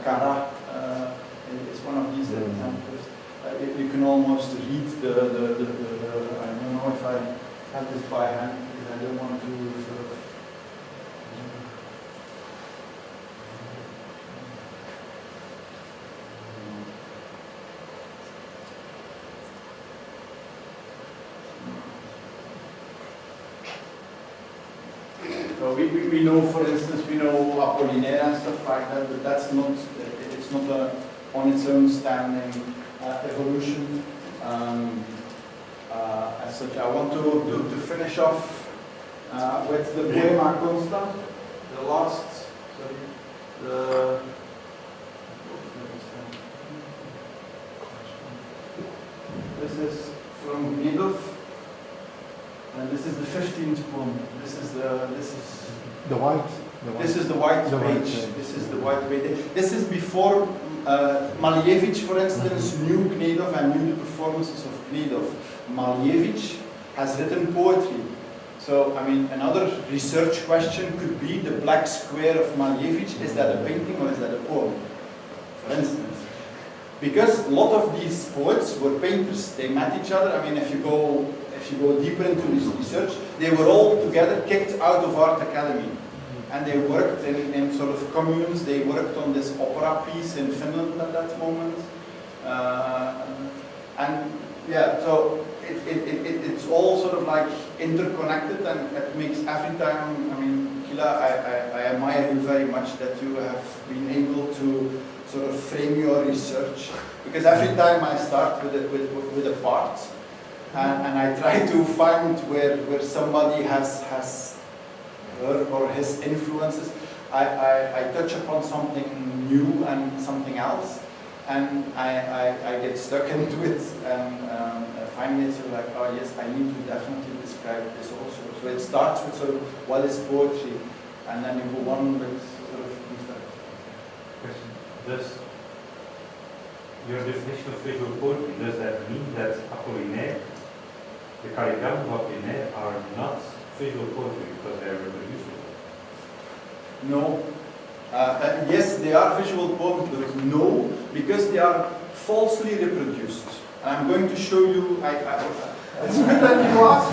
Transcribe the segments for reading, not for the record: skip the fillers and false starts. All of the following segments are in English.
Cara is one of these examples. You can almost read the I don't know if I have this by hand because I don't want to sort of. So we know, for instance, we know Apollinaire and stuff like that, but that's not, it's not on its own standing evolution. As such, I want to finish off with the Poema Consta, the last, this is from Gnedov. And this is the 15th poem. This is the white. This is the white page. This is the white page. This is before Malevich, for instance, knew Gnedov and knew the performances of Gnedov. Malevich has written poetry. So, I mean, another research question could be the black square of Malevich. Is that a painting or is that a poem? For instance. Because a lot of these poets were painters. They met each other. I mean, if you go deeper into this research, they were all together kicked out of art academy. And they worked in sort of communes. They worked on this opera piece in Finland at that moment. And yeah, so it's all sort of like interconnected, and it makes every time, I mean, Kila, I admire you very much that you have been able to sort of frame your research, because every time I start with a part, and I try to find where somebody has her or his influences, I touch upon something new and something else, and I get stuck into it, and finally it's like, oh yes, I need to definitely describe this also. So it starts with sort of what is poetry, and then you go on with sort of these types of question. Does your definition of visual poetry, does that mean that Apollinaire, the calligrams of Apollinaire, are not visual poetry because they are reproducible? No. Yes, they are visual poems, but no, because they are falsely reproduced. And I'm going to show you. It's good that you ask.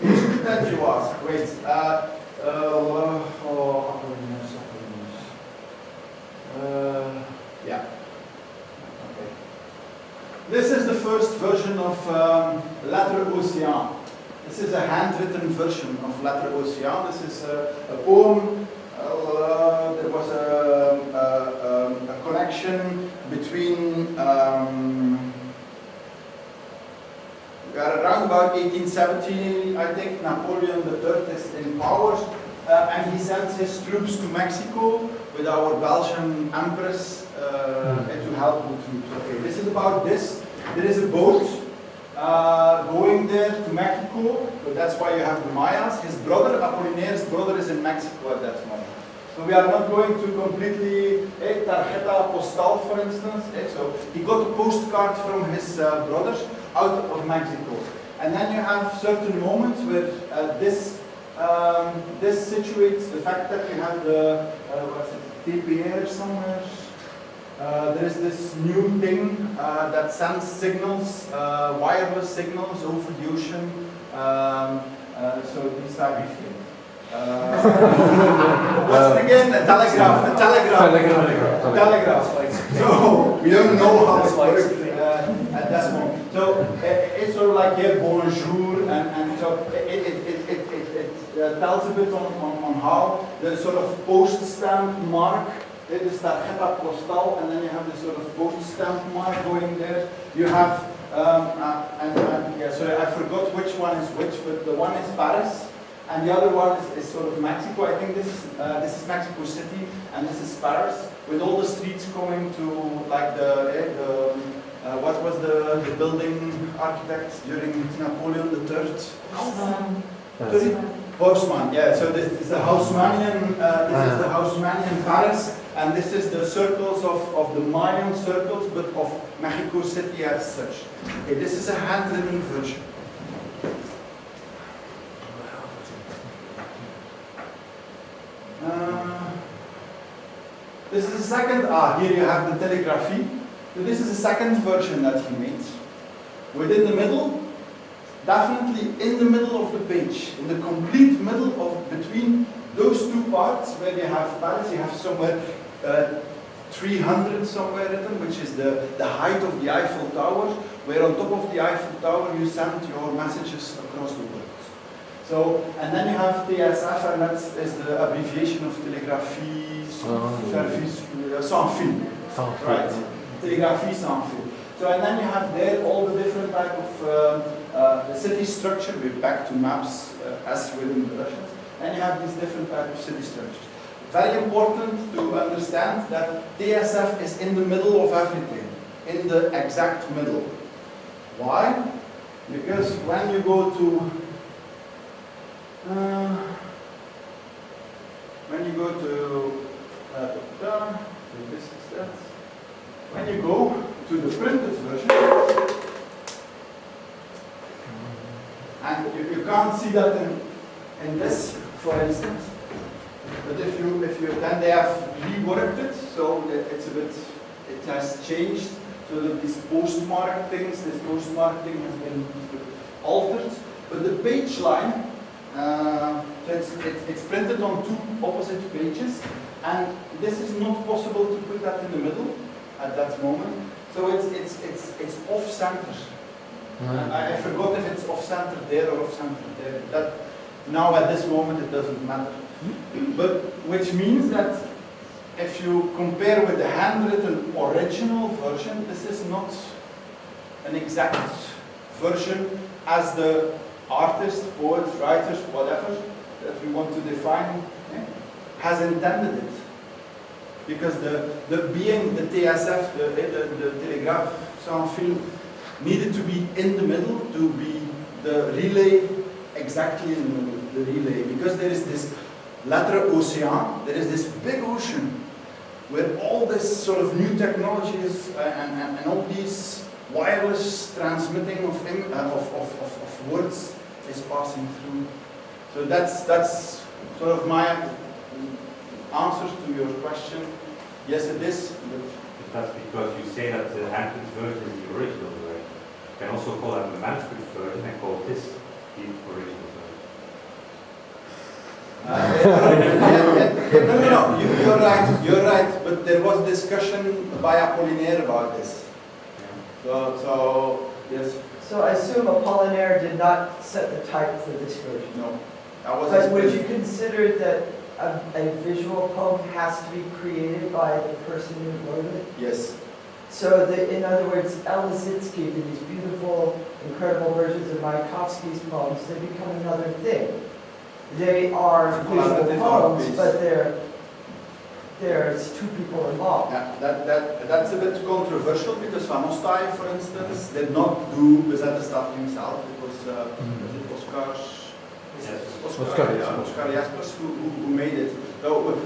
It's good that you ask. Wait. Yeah. Okay. This is the first version of Lettre Océan. This is a handwritten version of Lettre Océan. This is a poem. There was a connection between around about 1870, I think. Napoleon III is in power, and he sends his troops to Mexico with our Belgian empress to help the troops. Okay, this is about this. There is a boat going there to Mexico, so that's why you have the Mayas. His brother, Apollinaire's brother, is in Mexico at that moment. So we are not going to completely, tarjeta postal, for instance. So he got a postcard from his brothers out of Mexico. And then you have certain moments where this situates the fact that you have the, TPR somewhere. There is this new thing that sends signals, wireless signals over the ocean. So these type of things. What's it again? A telegraph. Like, so we don't know how it works at that moment. So it's sort of like bonjour, and so it tells a bit on how the sort of post stamp mark. It is tarjeta postal, and then you have this sort of post stamp mark going there. You have yeah, sorry, I forgot which one is which, but the one is Paris. And the other one is sort of Mexico. I think this is Mexico City, and this is Paris, with all the streets coming to like what was the building architect during Napoleon III? Haussmann. Yeah. So this is the Haussmannian. This is the Haussmannian Paris, and this is the circles of the Mayan circles, but of Mexico City as such. Okay. This is a handwritten version. This is the second, here you have the telegraphy. So this is the second version that he made. Within the middle, definitely in the middle of the page, in the complete middle of between those two parts where you have balance, you have somewhere 300 somewhere written, which is the height of the Eiffel Tower, where on top of the Eiffel Tower you send your messages across the world. So, and then you have TSF, and that is the abbreviation of Telegraphie Service Sans Fil. Right, Telegraphie Sans Fil. So, and then you have there all the different type of city structure. We're back to maps as within the Russians. And you have these different type of city structures. Very important to understand that TSF is in the middle of everything, in the exact middle. Why? Because when you go to this is that. When you go to the printed version, and you can't see that in this, for instance. But if you then they have reworked it, so it's a bit, it has changed. So that these postmark things, this postmark thing has been altered. But the page line, it's printed on two opposite pages, and this is not possible to put that in the middle at that moment. So it's off center. I forgot if it's off center there or off center there. That now at this moment it doesn't matter. But which means that if you compare with the handwritten original version, this is not an exact version as the artist, poet, writers, whatever that we want to define has intended it. Because the being the TSF, the Telegraph Sans Fil, needed to be in the middle, to be the relay exactly in the middle, the relay. Because there is this latter ocean, there is this big ocean where all this sort of new technologies and all these wireless transmitting of words is passing through. So that's sort of my answer to your question. Yes, it is. But that's because you say that the handwritten version is the original version. You can also call that the manuscript version and call this the original version. No, you're right, but there was discussion by Apollinaire about this. So yes. So I assume Apollinaire did not set the type for this version. No. That was But would you consider that a visual poem has to be created by the person who wrote it? Yes. So that, in other words, Elizitsky did these beautiful, incredible versions of Mayakovsky's poems. They become another thing. They are visual poems, but there's two people involved. Yeah, that's a bit controversial because Van Ostaaij, for instance, did not do Bezette Stad himself. It was Oscar Jaspers who made it. So,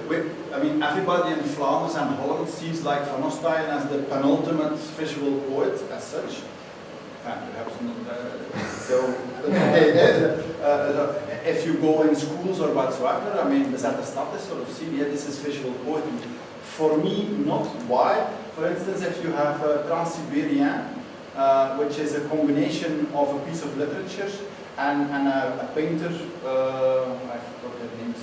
I mean, everybody in Flanders and Holland sees like Van Ostaaij as the penultimate visual poet as such. Perhaps not. If you go in schools or whatsoever, I mean, Bezette Stad is sort of seen, yeah, this is visual poetry. For me, not. Why? For instance, if you have Transsibérien, which is a combination of a piece of literature and a painter, I forgot their names.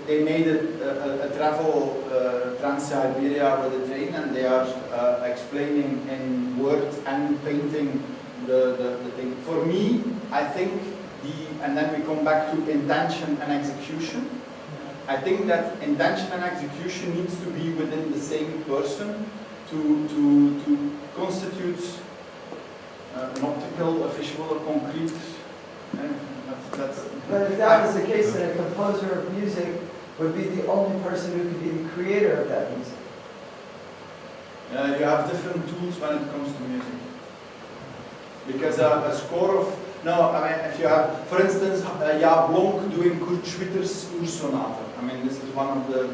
They made a travel Trans-Siberia with a train, and they are explaining in words and painting the thing. For me, I think and then we come back to intention and execution. I think that intention and execution needs to be within the same person to constitute an optical, a visual, a concrete. But if that was the case, then a composer of music would be the only person who could be the creator of that music. You have different tools when it comes to music. Because a score of, if you have, for instance, Jaap Blonk doing Kurt Schwitter's Ursonate. I mean, this is one of the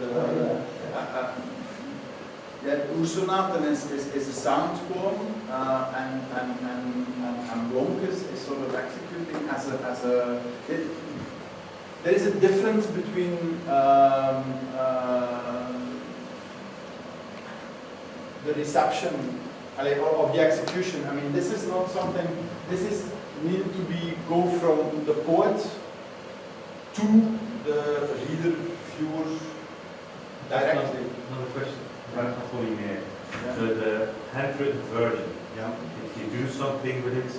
Ursonaten is a sound poem, and Blonk is sort of executing as a there is a difference between the reception of the execution. I mean, this is not something, this is needed to be go from the poet to the reader, viewer, directly. Another question about Apollinaire. Yeah. The handwritten version, Yeah. if you do something with it,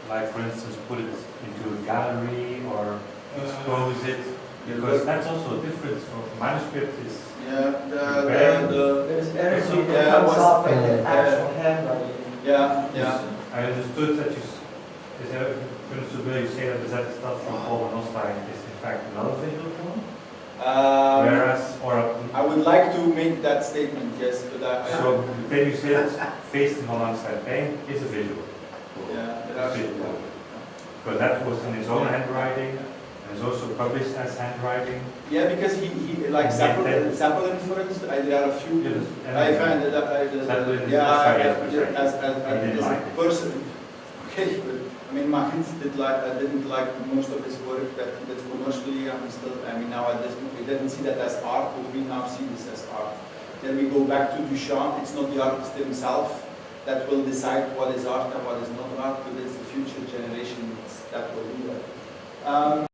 like for instance put it into a gallery or expose it, because that's also a difference from manuscript is Yeah, There's energy that Yeah, comes was- off in the actual handwriting. yeah. I understood that you, is that, for instance, will you say that the Z stuff from Paul and Ostine is in fact not a visual form? Whereas, or I would like to make that statement, yes, but so then you say that facing alongside pain is a visual. yeah, there are Visual. Because that was in his own handwriting, and it's also published as handwriting. yeah, because he like Zeppelin, for instance, there are a few. I find that Zeppelin is yeah, sorry, as didn't a like it. person. Okay, but I mean, Mahmoud didn't like most of his work that commercially. I mean, now at this point, we didn't see that as art, but we now see this as art. Then we go back to Duchamp. It's not the artist himself that will decide what is art and what is not art, but it's the future generations that will do that.